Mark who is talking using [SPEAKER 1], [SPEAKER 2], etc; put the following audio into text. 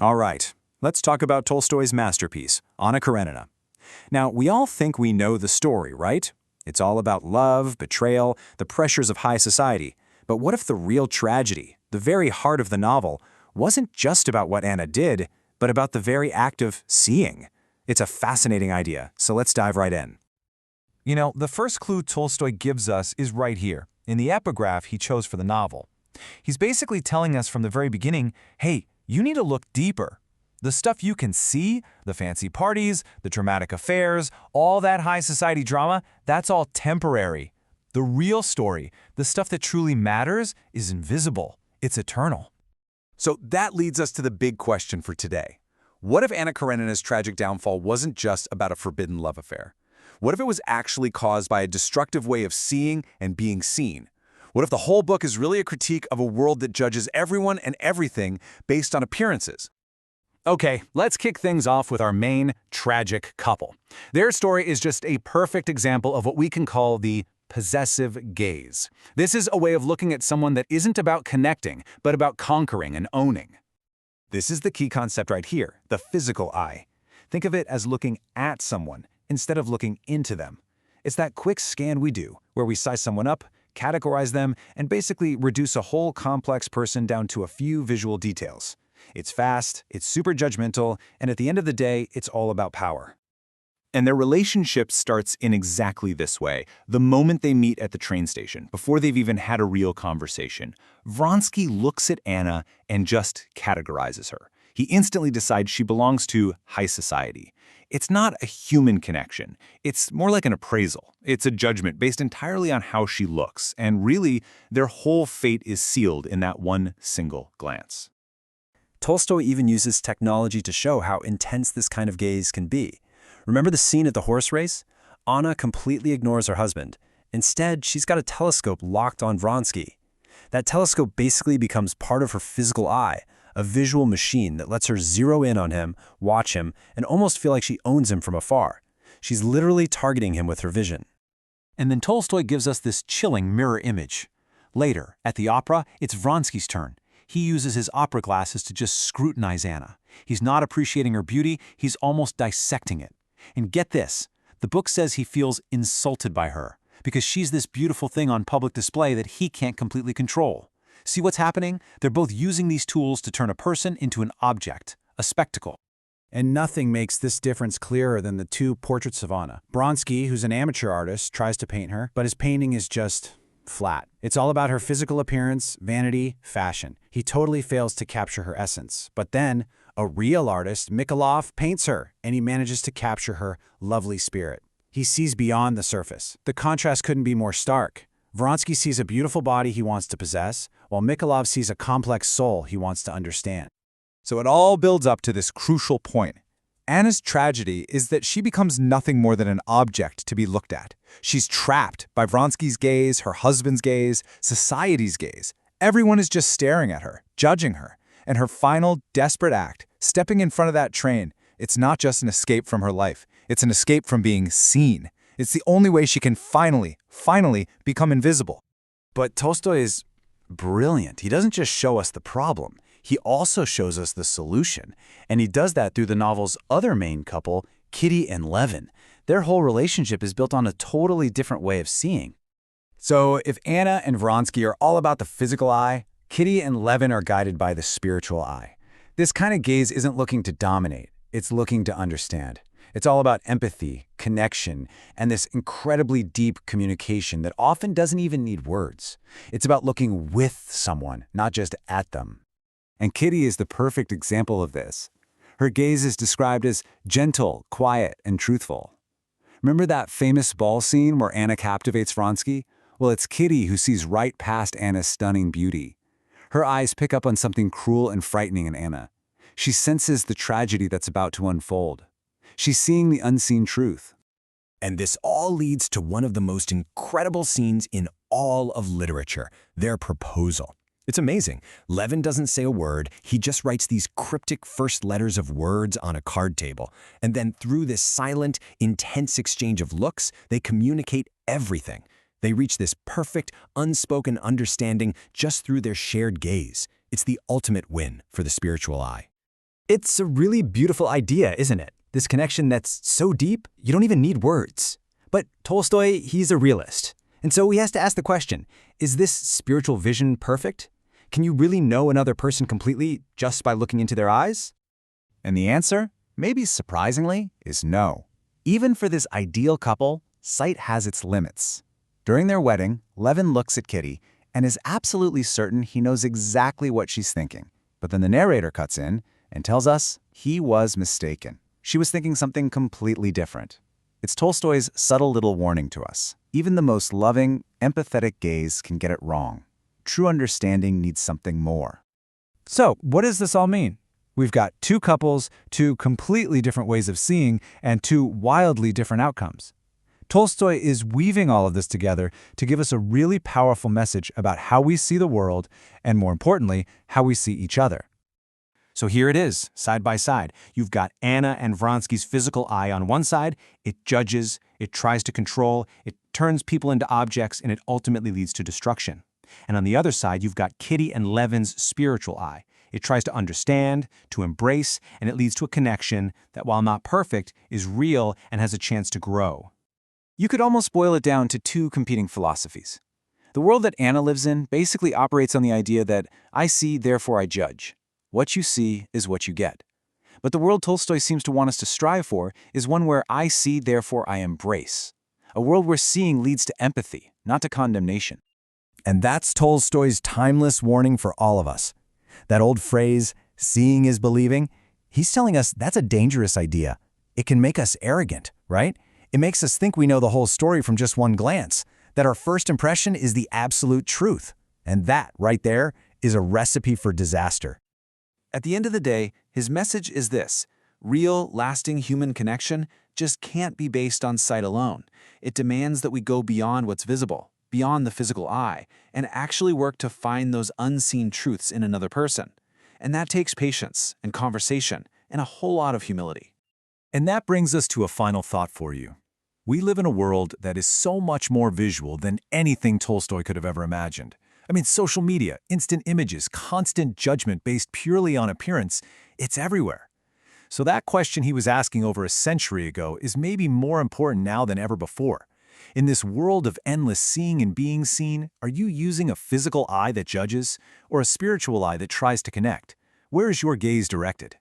[SPEAKER 1] All right, let's talk about Tolstoy's masterpiece, Anna Karenina. Now, we all think we know the story, right? It's all about love, betrayal, the pressures of high society. But what if the real tragedy, the very heart of the novel, wasn't just about what Anna did, but about the very act of seeing? It's a fascinating idea, so let's dive right in.
[SPEAKER 2] The first clue Tolstoy gives us is right here, in the epigraph he chose for the novel. He's basically telling us from the very beginning, hey, you need to look deeper. The stuff you can see, the fancy parties, the dramatic affairs, all that high society drama, that's all temporary. The real story, the stuff that truly matters, is invisible. It's eternal.
[SPEAKER 3] So that leads us to the big question for today. What if Anna Karenina's tragic downfall wasn't just about a forbidden love affair? What if it was actually caused by a destructive way of seeing and being seen? What if the whole book is really a critique of a world that judges everyone and everything based on appearances?
[SPEAKER 1] Okay, let's kick things off with our main tragic couple. Their story is just a perfect example of what we can call the possessive gaze. This is a way of looking at someone that isn't about connecting, but about conquering and owning. This is the key concept right here, the physical eye. Think of it as looking at someone instead of looking into them. It's that quick scan we do, where we size someone up, categorize them, and basically reduce a whole complex person down to a few visual details. It's fast, it's super judgmental, and at the end of the day, it's all about power. And their relationship starts in exactly this way, the moment they meet at the train station, before they've even had a real conversation. Vronsky looks at Anna and just categorizes her. He instantly decides she belongs to high society. It's not a human connection. It's more like an appraisal. It's a judgment based entirely on how she looks, and really, their whole fate is sealed in that one single glance.
[SPEAKER 4] Tolstoy even uses technology to show how intense this kind of gaze can be. Remember the scene at the horse race? Anna completely ignores her husband. Instead, she's got a telescope locked on Vronsky. That telescope basically becomes part of her physical eye, a visual machine that lets her zero in on him, watch him, and almost feel like she owns him from afar. She's literally targeting him with her vision.
[SPEAKER 1] And then Tolstoy gives us this chilling mirror image. Later, at the opera, it's Vronsky's turn. He uses his opera glasses to just scrutinize Anna. He's not appreciating her beauty, he's almost dissecting it. And get this, the book says he feels insulted by her, because she's this beautiful thing on public display that he can't completely control. See what's happening? They're both using these tools to turn a person into an object, a spectacle.
[SPEAKER 5] And nothing makes this difference clearer than the two portraits of Anna. Vronsky, who's an amateur artist, tries to paint her, but his painting is just flat. It's all about her physical appearance, vanity, fashion. He totally fails to capture her essence. But then, a real artist, Mikhailov, paints her, and he manages to capture her lovely spirit. He sees beyond the surface. The contrast couldn't be more stark. Vronsky sees a beautiful body he wants to possess, while Mikhailov sees a complex soul he wants to understand.
[SPEAKER 3] So it all builds up to this crucial point. Anna's tragedy is that she becomes nothing more than an object to be looked at. She's trapped by Vronsky's gaze, her husband's gaze, society's gaze. Everyone is just staring at her, judging her. And her final, desperate act, stepping in front of that train, it's not just an escape from her life. It's an escape from being seen. It's the only way she can finally become invisible.
[SPEAKER 5] But Tolstoy is brilliant. He doesn't just show us the problem. He also shows us the solution. And he does that through the novel's other main couple, Kitty and Levin. Their whole relationship is built on a totally different way of seeing.
[SPEAKER 3] So if Anna and Vronsky are all about the physical eye, Kitty and Levin are guided by the spiritual eye. This kind of gaze isn't looking to dominate. It's looking to understand. It's all about empathy, connection, and this incredibly deep communication that often doesn't even need words. It's about looking with someone, not just at them. And Kitty is the perfect example of this. Her gaze is described as gentle, quiet, and truthful. Remember that famous ball scene where Anna captivates Vronsky? Well, it's Kitty who sees right past Anna's stunning beauty. Her eyes pick up on something cruel and frightening in Anna. She senses the tragedy that's about to unfold. She's seeing the unseen truth.
[SPEAKER 6] And this all leads to one of the most incredible scenes in all of literature, their proposal. It's amazing. Levin doesn't say a word. He just writes these cryptic first letters of words on a card table. And then through this silent, intense exchange of looks, they communicate everything. They reach this perfect, unspoken understanding just through their shared gaze. It's the ultimate win for the spiritual eye.
[SPEAKER 3] It's a really beautiful idea, isn't it? This connection that's so deep, you don't even need words. But Tolstoy, he's a realist. And so he has to ask the question, is this spiritual vision perfect? Can you really know another person completely just by looking into their eyes?
[SPEAKER 1] And the answer, maybe surprisingly, is no. Even for this ideal couple, sight has its limits. During their wedding, Levin looks at Kitty and is absolutely certain he knows exactly what she's thinking. But then the narrator cuts in and tells us he was mistaken. She was thinking something completely different. It's Tolstoy's subtle little warning to us. Even the most loving, empathetic gaze can get it wrong. True understanding needs something more.
[SPEAKER 2] So, what does this all mean? We've got two couples, two completely different ways of seeing, and two wildly different outcomes. Tolstoy is weaving all of this together to give us a really powerful message about how we see the world, and more importantly, how we see each other. So here it is, side by side. You've got Anna and Vronsky's physical eye on one side. It judges, it tries to control, it turns people into objects, and it ultimately leads to destruction. And on the other side, you've got Kitty and Levin's spiritual eye. It tries to understand, to embrace, and it leads to a connection that, while not perfect, is real and has a chance to grow.
[SPEAKER 1] You could almost boil it down to two competing philosophies. The world that Anna lives in basically operates on the idea that I see, therefore I judge. What you see is what you get. But the world Tolstoy seems to want us to strive for is one where I see, therefore I embrace. A world where seeing leads to empathy, not to condemnation.
[SPEAKER 3] And that's Tolstoy's timeless warning for all of us. That old phrase, seeing is believing, he's telling us that's a dangerous idea. It can make us arrogant, right? It makes us think we know the whole story from just one glance, that our first impression is the absolute truth. And that, right there, is a recipe for disaster.
[SPEAKER 1] At the end of the day, his message is this: real, lasting human connection just can't be based on sight alone. It demands that we go beyond what's visible, beyond the physical eye, and actually work to find those unseen truths in another person. And that takes patience and conversation and a whole lot of humility.
[SPEAKER 2] And that brings us to a final thought for you. We live in a world that is so much more visual than anything Tolstoy could have ever imagined. I mean, social media, instant images, constant judgment based purely on appearance, it's everywhere. So that question he was asking over a century ago is maybe more important now than ever before. In this world of endless seeing and being seen, are you using a physical eye that judges or a spiritual eye that tries to connect? Where is your gaze directed?